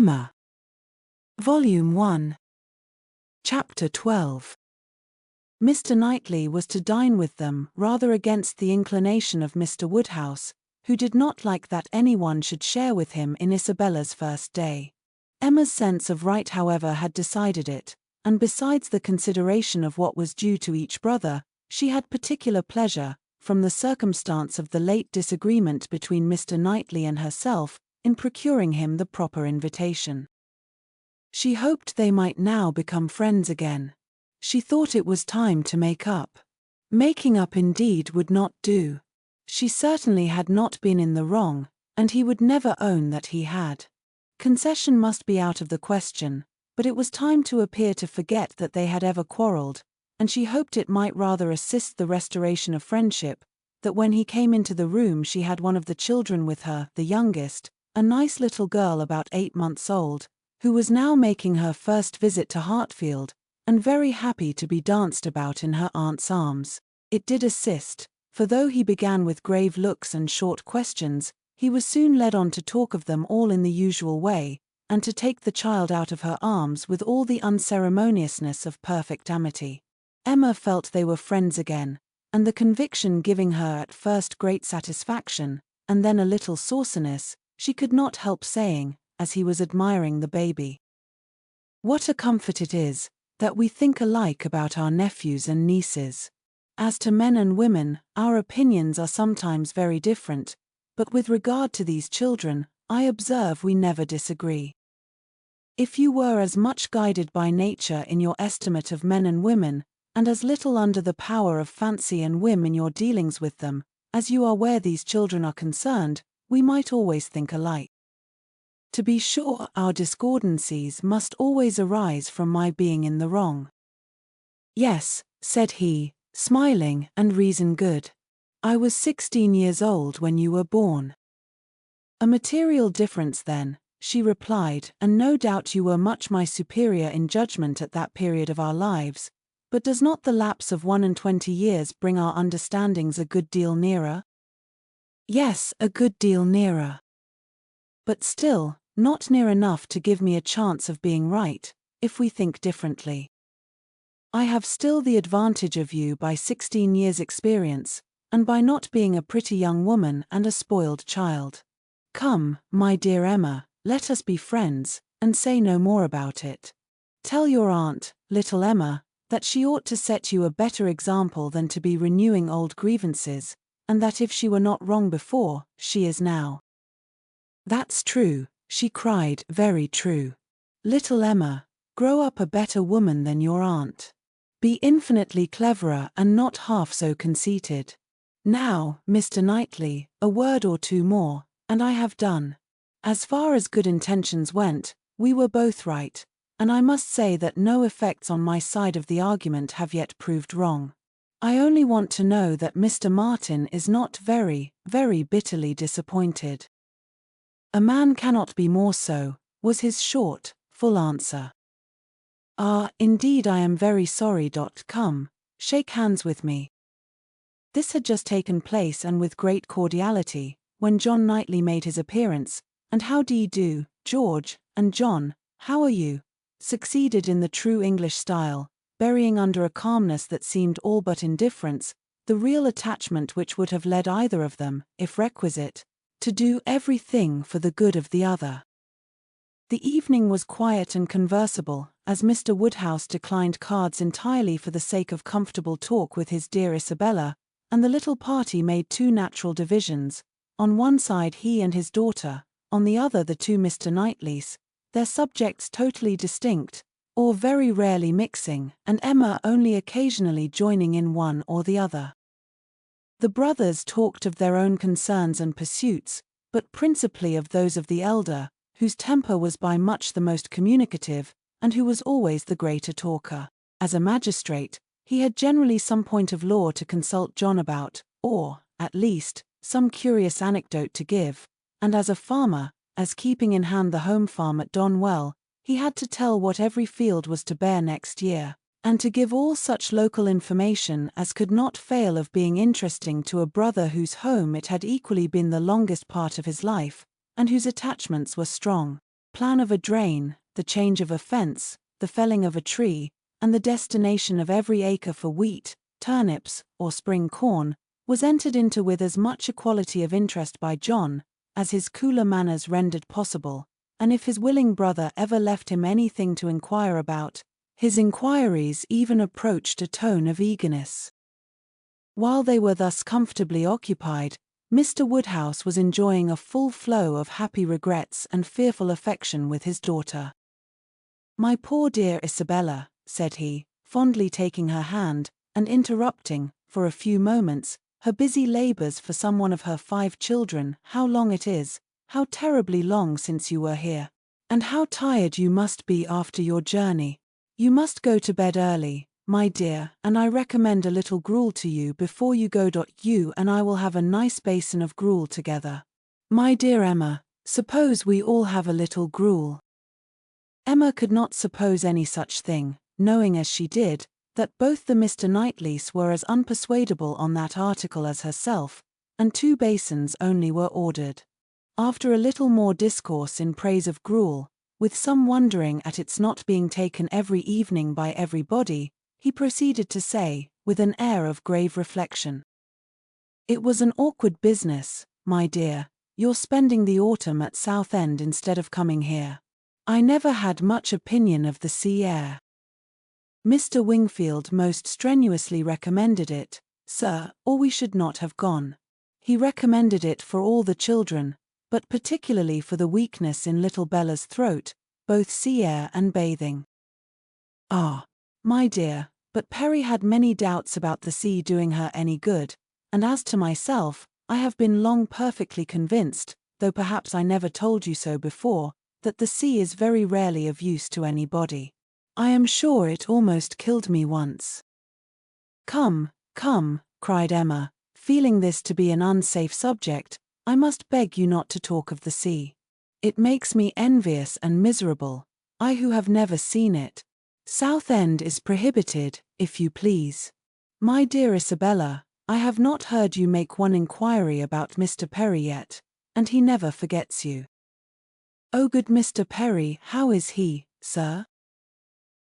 Emma. Volume 1. Chapter 12. Mr. Knightley was to dine with them, rather against the inclination of Mr. Woodhouse, who did not like that anyone should share with him in Isabella's first day. Emma's sense of right, however, had decided it, and besides the consideration of what was due to each brother, she had particular pleasure, from the circumstance of the late disagreement between Mr. Knightley and herself, in procuring him the proper invitation. She hoped they might now become friends again. She thought it was time to make up. Making up indeed would not do. She certainly had not been in the wrong, and he would never own that he had. Concession must be out of the question, but it was time to appear to forget that they had ever quarrelled, and she hoped it might rather assist the restoration of friendship, that when he came into the room she had one of the children with her, the youngest, a nice little girl about 8 months old, who was now making her first visit to Hartfield, and very happy to be danced about in her aunt's arms. It did assist, for though he began with grave looks and short questions, he was soon led on to talk of them all in the usual way, and to take the child out of her arms with all the unceremoniousness of perfect amity. Emma felt they were friends again, and the conviction giving her at first great satisfaction, and then a little sauciness, she could not help saying, as he was admiring the baby, "What a comfort it is, that we think alike about our nephews and nieces. As to men and women, our opinions are sometimes very different, but with regard to these children, I observe we never disagree. If you were as much guided by nature in your estimate of men and women, and as little under the power of fancy and whim in your dealings with them, as you are where these children are concerned, we might always think alike. To be sure, our discordancies must always arise from my being in the wrong." "Yes," said he, smiling, "and reason good. I was 16 years old when you were born." "A material difference then," she replied, "and no doubt you were much my superior in judgment at that period of our lives, but does not the lapse of 21 years bring our understandings a good deal nearer?" "Yes, a good deal nearer. But still, not near enough to give me a chance of being right, if we think differently. I have still the advantage of you by 16 years' experience, and by not being a pretty young woman and a spoiled child. Come, my dear Emma, let us be friends, and say no more about it. Tell your aunt, little Emma, that she ought to set you a better example than to be renewing old grievances, and that if she were not wrong before, she is now." "That's true," she cried, "very true. Little Emma, grow up a better woman than your aunt. Be infinitely cleverer and not half so conceited. Now, Mr. Knightley, a word or two more, and I have done. As far as good intentions went, we were both right, and I must say that no effects on my side of the argument have yet proved wrong. I only want to know that Mr. Martin is not very, very bitterly disappointed." "A man cannot be more so," was his short, full answer. "Ah, indeed I am very sorry. Come, shake hands with me." This had just taken place, and with great cordiality, when John Knightley made his appearance, and "How d'ye do, George?" and "John, how are you?" succeeded in the true English style, burying under a calmness that seemed all but indifference, the real attachment which would have led either of them, if requisite, to do everything for the good of the other. The evening was quiet and conversable, as Mr. Woodhouse declined cards entirely for the sake of comfortable talk with his dear Isabella, and the little party made two natural divisions, on one side he and his daughter, on the other the two Mr. Knightleys, their subjects totally distinct, or very rarely mixing, and Emma only occasionally joining in one or the other. The brothers talked of their own concerns and pursuits, but principally of those of the elder, whose temper was by much the most communicative, and who was always the greater talker. As a magistrate, he had generally some point of law to consult John about, or, at least, some curious anecdote to give, and as a farmer, as keeping in hand the home farm at Donwell, he had to tell what every field was to bear next year, and to give all such local information as could not fail of being interesting to a brother whose home it had equally been the longest part of his life, and whose attachments were strong. plan of a drain, the change of a fence, the felling of a tree, and the destination of every acre for wheat, turnips, or spring corn, was entered into with as much equality of interest by John, as his cooler manners rendered possible, and if his willing brother ever left him anything to inquire about, his inquiries even approached a tone of eagerness. While they were thus comfortably occupied, Mr. Woodhouse was enjoying a full flow of happy regrets and fearful affection with his daughter. "My poor dear Isabella," said he, fondly taking her hand, and interrupting, for a few moments, her busy labors for some one of her 5 children, "how long it is, how terribly long since you were here. And how tired you must be after your journey. You must go to bed early, my dear, and I recommend a little gruel to you before you go. You and I will have a nice basin of gruel together. My dear Emma, suppose we all have a little gruel." Emma could not suppose any such thing, knowing as she did, that both the Mr. Knightleys were as unpersuadable on that article as herself, and 2 basins only were ordered. After a little more discourse in praise of gruel, with some wondering at its not being taken every evening by everybody, he proceeded to say, with an air of grave reflection: "It was an awkward business, my dear, your spending the autumn at Southend instead of coming here. I never had much opinion of the sea air. Mr. Wingfield most strenuously recommended it, sir, or we should not have gone. He recommended it for all the children, but particularly for the weakness in little Bella's throat, both sea air and bathing." "Ah, my dear, but Perry had many doubts about the sea doing her any good, and as to myself, I have been long perfectly convinced, though perhaps I never told you so before, that the sea is very rarely of use to anybody. I am sure it almost killed me once." "Come, come," cried Emma, feeling this to be an unsafe subject, "I must beg you not to talk of the sea. It makes me envious and miserable, I who have never seen it. Southend is prohibited, if you please. My dear Isabella, I have not heard you make one inquiry about Mr. Perry yet, and he never forgets you." "Oh, good Mr. Perry, how is he, sir?"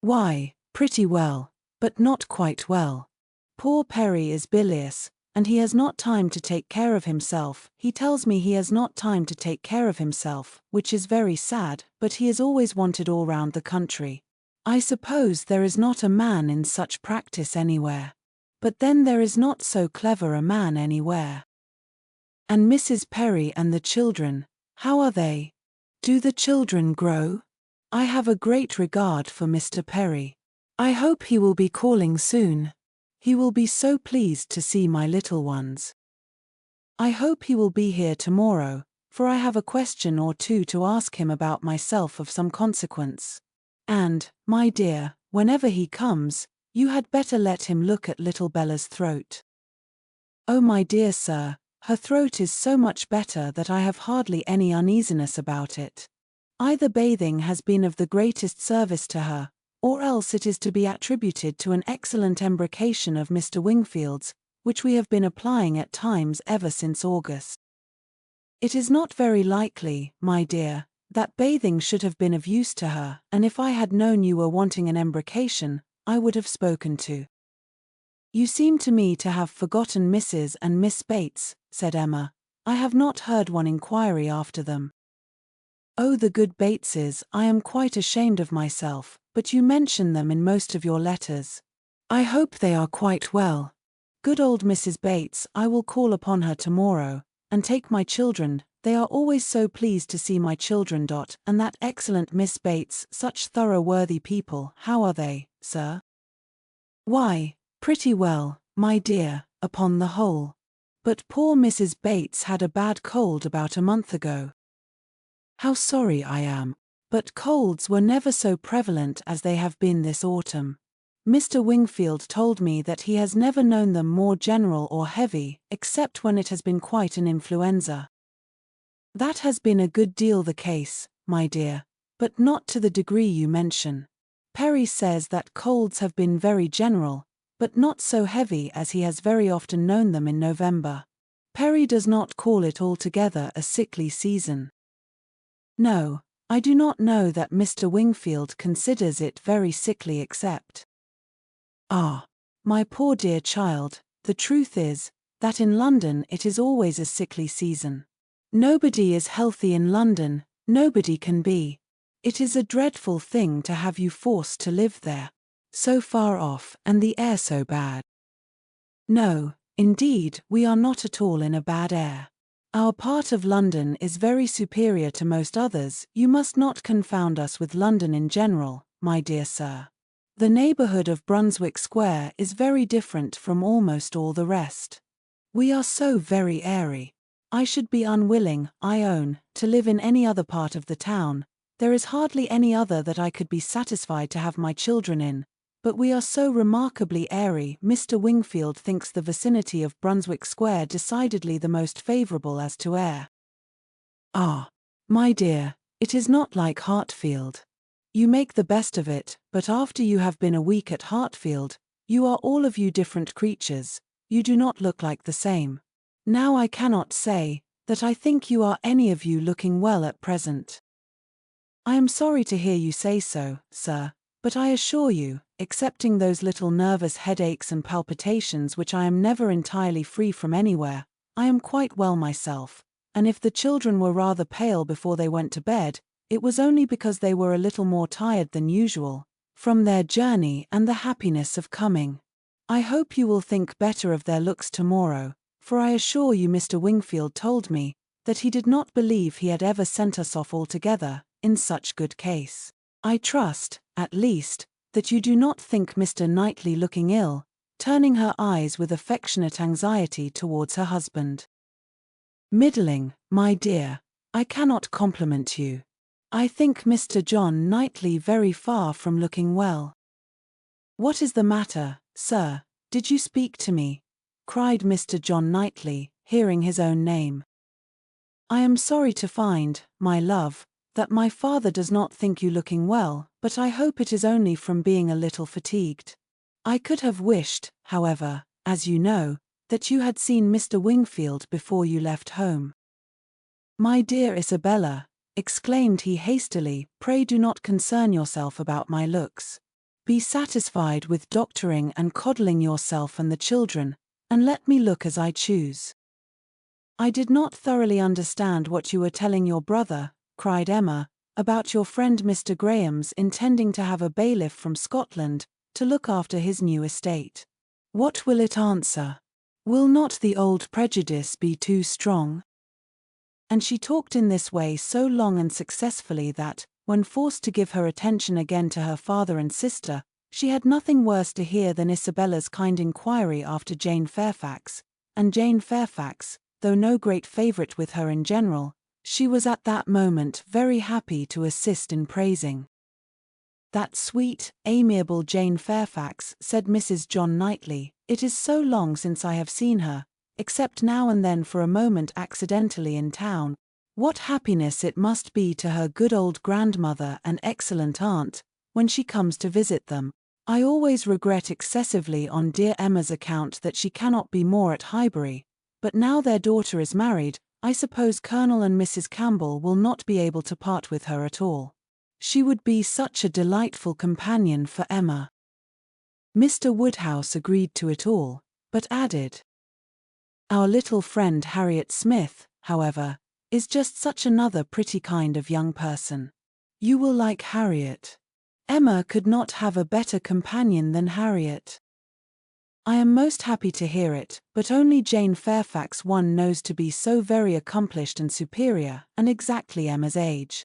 "Why, pretty well, but not quite well. Poor Perry is bilious, and he has not time to take care of himself. He tells me he has not time to take care of himself, which is very sad, but he is always wanted all round the country. I suppose there is not a man in such practice anywhere. But then there is not so clever a man anywhere. And Mrs. Perry and the children, how are they? Do the children grow? I have a great regard for Mr. Perry. I hope he will be calling soon. He will be so pleased to see my little ones. I hope he will be here tomorrow, for I have a question or 2 to ask him about myself of some consequence. And, my dear, whenever he comes, you had better let him look at little Bella's throat. Oh, my dear sir, her throat is so much better that I have hardly any uneasiness about it. Either bathing has been of the greatest service to her, or else it is to be attributed to an excellent embrocation of Mr. Wingfield's, which we have been applying at times ever since August. It is not very likely, my dear, that bathing should have been of use to her, and if I had known you were wanting an embrocation, I would have spoken to. You seem to me to have forgotten Mrs. and Miss Bates, said Emma. I have not heard one inquiry after them. Oh, the good Bateses, I am quite ashamed of myself, but you mention them in most of your letters. I hope they are quite well. Good old Mrs. Bates, I will call upon her tomorrow, and take my children, they are always so pleased to see my children. And that excellent Miss Bates, such thorough worthy people, how are they, sir? Why, pretty well, my dear, upon the whole. But poor Mrs. Bates had a bad cold about a month ago. How sorry I am, but colds were never so prevalent as they have been this autumn. Mr. Wingfield told me that he has never known them more general or heavy, except when it has been quite an influenza. That has been a good deal the case, my dear, but not to the degree you mention. Perry says that colds have been very general, but not so heavy as he has very often known them in November. Perry does not call it altogether a sickly season. No, I do not know that Mr. Wingfield considers it very sickly except. Ah, my poor dear child, the truth is, that in London it is always a sickly season. Nobody is healthy in London, nobody can be. It is a dreadful thing to have you forced to live there. So far off and the air so bad. No, indeed, we are not at all in a bad air. Our part of London is very superior to most others. You must not confound us with London in general, my dear sir. The neighbourhood of Brunswick Square is very different from almost all the rest. We are so very airy. I should be unwilling, I own, to live in any other part of the town. There is hardly any other that I could be satisfied to have my children in. But we are so remarkably airy. Mr. Wingfield thinks the vicinity of Brunswick Square decidedly the most favourable as to air. Ah, my dear, it is not like Hartfield. You make the best of it, but after you have been a week at Hartfield, you are all of you different creatures, you do not look like the same. Now I cannot say that I think you are any of you looking well at present. I am sorry to hear you say so, sir, but I assure you, excepting those little nervous headaches and palpitations which I am never entirely free from anywhere, I am quite well myself, and if the children were rather pale before they went to bed, it was only because they were a little more tired than usual, from their journey and the happiness of coming. I hope you will think better of their looks tomorrow, for I assure you Mr. Wingfield told me that he did not believe he had ever sent us off altogether, in such good case. I trust, at least, that you do not think Mr. Knightley looking ill, turning her eyes with affectionate anxiety towards her husband. Middling, my dear, I cannot compliment you. I think Mr. John Knightley very far from looking well. What is the matter, sir? Did you speak to me? Cried Mr. John Knightley, hearing his own name. I am sorry to find, my love, that my father does not think you looking well, but I hope it is only from being a little fatigued. I could have wished, however, as you know, that you had seen Mr. Wingfield before you left home. My dear Isabella, exclaimed he hastily, pray do not concern yourself about my looks. Be satisfied with doctoring and coddling yourself and the children, and let me look as I choose. I did not thoroughly understand what you were telling your brother, cried Emma, about your friend Mr. Graham's intending to have a bailiff from Scotland to look after his new estate. What will it answer? Will not the old prejudice be too strong? And she talked in this way so long and successfully that, when forced to give her attention again to her father and sister, she had nothing worse to hear than Isabella's kind inquiry after Jane Fairfax, and Jane Fairfax, though no great favourite with her in general, she was at that moment very happy to assist in praising. That sweet, amiable Jane Fairfax, said Mrs. John Knightley, it is so long since I have seen her, except now and then for a moment accidentally in town. What happiness it must be to her good old grandmother and excellent aunt, when she comes to visit them. I always regret excessively on dear Emma's account that she cannot be more at Highbury, but now their daughter is married, I suppose Colonel and Mrs. Campbell will not be able to part with her at all. She would be such a delightful companion for Emma. Mr. Woodhouse agreed to it all, but added, our little friend Harriet Smith, however, is just such another pretty kind of young person. You will like Harriet. Emma could not have a better companion than Harriet. I am most happy to hear it, but only Jane Fairfax one knows to be so very accomplished and superior, and exactly Emma's age.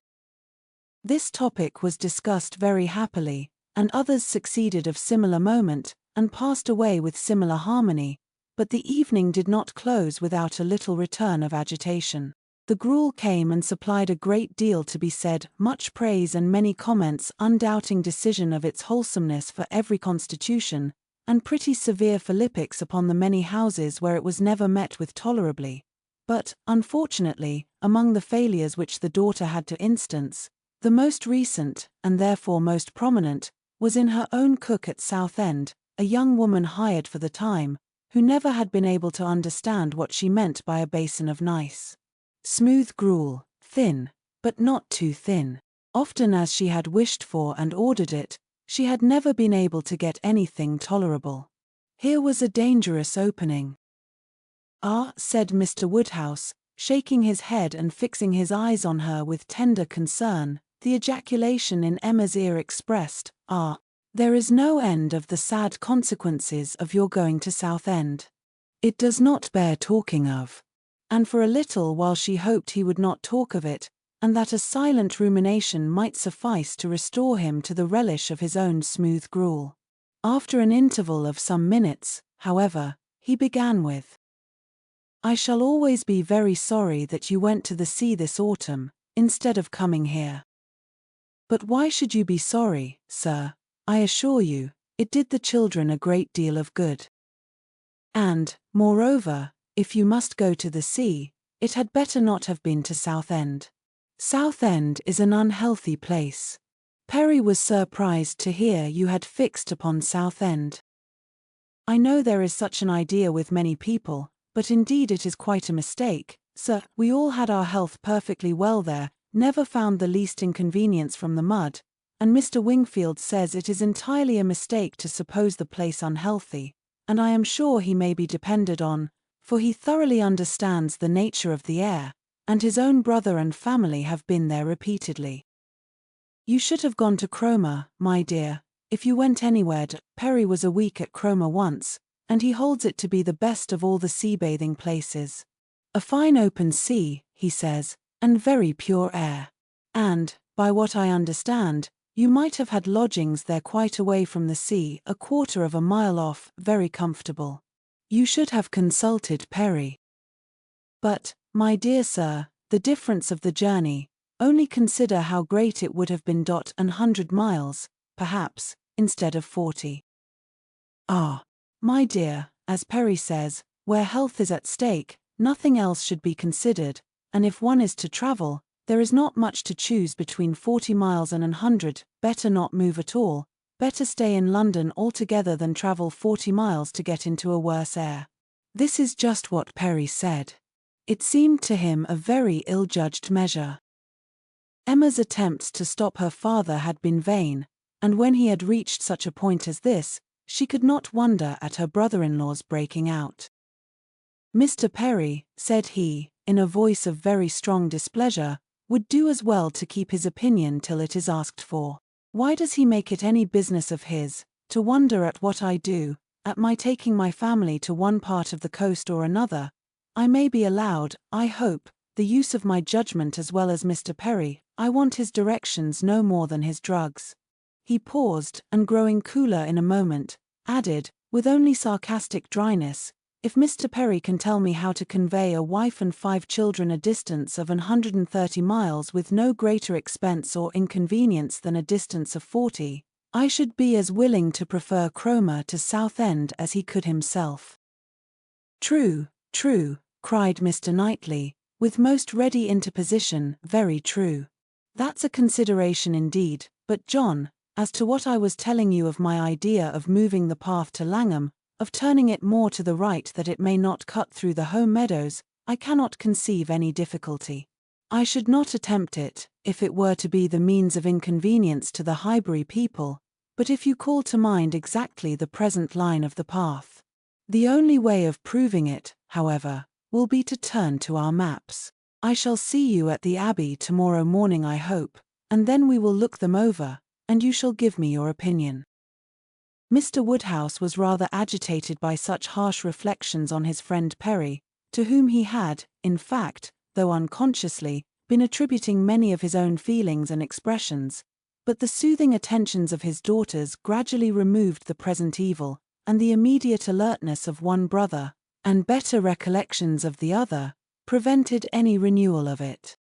This topic was discussed very happily, and others succeeded of similar moment, and passed away with similar harmony, but the evening did not close without a little return of agitation. The gruel came and supplied a great deal to be said, much praise and many comments, undoubting decision of its wholesomeness for every constitution, and pretty severe philippics upon the many houses where it was never met with tolerably. But, unfortunately, among the failures which the daughter had to instance, the most recent, and therefore most prominent, was in her own cook at Southend, a young woman hired for the time, who never had been able to understand what she meant by a basin of nice, smooth gruel, thin, but not too thin. Often as she had wished for and ordered it, she had never been able to get anything tolerable. Here was a dangerous opening. "Ah," said Mr. Woodhouse, shaking his head and fixing his eyes on her with tender concern. The ejaculation in Emma's ear expressed, "Ah, there is no end of the sad consequences of your going to Southend. It does not bear talking of." And for a little while she hoped he would not talk of it, and that a silent rumination might suffice to restore him to the relish of his own smooth gruel. After an interval of some minutes, however, he began with, "I shall always be very sorry that you went to the sea this autumn, instead of coming here. But why should you be sorry, sir? I assure you, it did the children a great deal of good. And, moreover, if you must go to the sea, it had better not have been to Southend. Southend is an unhealthy place. Perry was surprised to hear you had fixed upon Southend. I know there is such an idea with many people, but indeed it is quite a mistake, sir. We all had our health perfectly well there, never found the least inconvenience from the mud, and Mr. Wingfield says it is entirely a mistake to suppose the place unhealthy, and I am sure he may be depended on, for he thoroughly understands the nature of the air, and his own brother and family have been there repeatedly. You should have gone to Cromer, my dear, if you went anywhere. Perry was a week at Cromer once, and he holds it to be the best of all the sea-bathing places. A fine open sea, he says, and very pure air. And, by what I understand, you might have had lodgings there quite away from the sea, a quarter of a mile off, very comfortable. You should have consulted Perry. But, my dear sir, the difference of the journey, only consider how great it would have been. 100 miles, perhaps, instead of 40. Ah, my dear, as Perry says, where health is at stake, nothing else should be considered, and if one is to travel, there is not much to choose between 40 miles and 100, better not move at all, better stay in London altogether than travel 40 miles to get into a worse air. This is just what Perry said. It seemed to him a very ill-judged measure. Emma's attempts to stop her father had been vain, and when he had reached such a point as this, she could not wonder at her brother-in-law's breaking out. "Mr. Perry," said he, in a voice of very strong displeasure, "would do as well to keep his opinion till it is asked for. Why does he make it any business of his, to wonder at what I do, at my taking my family to one part of the coast or another? I may be allowed, I hope, the use of my judgment as well as Mr. Perry. I want his directions no more than his drugs." He paused, and growing cooler in a moment, added, with only sarcastic dryness, "If Mr. Perry can tell me how to convey a wife and 5 children a distance of 130 miles with no greater expense or inconvenience than a distance of 40, I should be as willing to prefer Cromer to Southend as he could himself." "True, true," cried Mr. Knightley, with most ready interposition, "very true. That's a consideration indeed, but John, as to what I was telling you of my idea of moving the path to Langham, of turning it more to the right that it may not cut through the home meadows, I cannot conceive any difficulty. I should not attempt it, if it were to be the means of inconvenience to the Highbury people, but if you call to mind exactly the present line of the path. The only way of proving it, however, will be to turn to our maps. I shall see you at the Abbey tomorrow morning, I hope, and then we will look them over, and you shall give me your opinion." Mr. Woodhouse was rather agitated by such harsh reflections on his friend Perry, to whom he had, in fact, though unconsciously, been attributing many of his own feelings and expressions, but the soothing attentions of his daughters gradually removed the present evil, and the immediate alertness of one brother, and better recollections of the other, prevented any renewal of it.